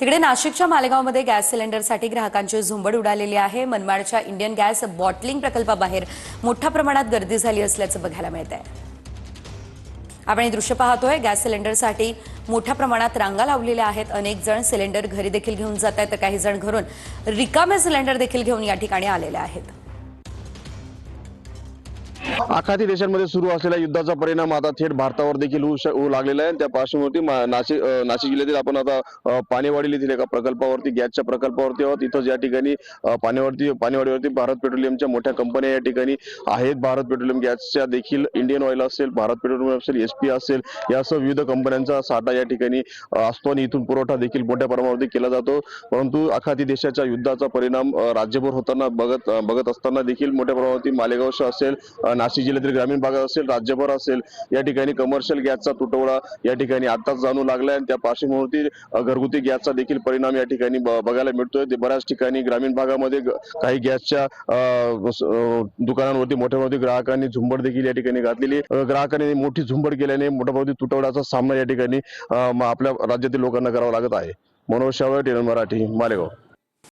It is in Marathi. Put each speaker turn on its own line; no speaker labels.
तिकडे नाशिकच्या मालेगावमध्ये गॅस सिलेंडरसाठी ग्राहकांची झुंबड उडालेली आहे। मनमाडच्या इंडियन गॅस बॉटलिंग प्रकल्पाबाहेर मोठ्या प्रमाणात गर्दी झाली असल्याचं बघायला मिळत आहे। आपण हे दृश्य पाहतोय। गॅस सिलेंडरसाठी मोठ्या प्रमाणात रांगा लावलेल्या आहेत। अनेक जण सिलेंडर घरी देखील घेऊन जात आहेत, तर काही जण घरून रिकामे सिलेंडर देखील घेऊन या ठिकाणी आलेले आहेत।
आखाती देशांमध्ये सुरू असलेल्या युद्धाचा परिणाम आता थेट भारतावर देखील होऊ लागलेला आहे। त्या पार्श्वभूमीवरती नाशिक जिल्ह्यातील आपण आता पाणेवाडी येथील एका प्रकल्पावरती, गॅसच्या प्रकल्पावरती आहोत। इथं या ठिकाणी पाणेवाडीवरती भारत पेट्रोलियमच्या मोठ्या कंपन्या या ठिकाणी आहेत। भारत पेट्रोलियम गॅसच्या देखील इंडियन ऑइल असेल, भारत पेट्रोलियम असेल, एसपी असेल, यासह विविध कंपन्यांचा साठा या ठिकाणी असतो आणि इथून पुरवठा देखील मोठ्या प्रमाणावरती केला जातो। परंतु आखाती देशाच्या युद्धाचा परिणाम राज्यभर होताना बघत असताना देखील मोठ्या प्रमाणावरती मालेगाव असेल, नाशिक जिल्ह्यातील ग्रामीण भागात असेल, राज्यभर असेल, या ठिकाणी कमर्शियल गॅसचा तुटवडा या ठिकाणी आताच जाणू लागलाय आणि त्या पार्श्वभूमीवरती घरगुती गॅसचा देखील परिणाम या ठिकाणी बघायला मिळतोय। बऱ्याच ठिकाणी ग्रामीण भागामध्ये काही गॅसच्या दुकानांवरती मोठ्या प्रमाणात ग्राहकांनी झुंबड देखील या ठिकाणी घातलेली। ग्राहकांनी मोठी झुंबड केल्याने मोठ्या प्रमाणात तुटवड्याचा सामना या ठिकाणी आपल्या राज्यातील लोकांना करावा लागत आहे। मनोज शावळे, टीएन मराठी, मालेगाव।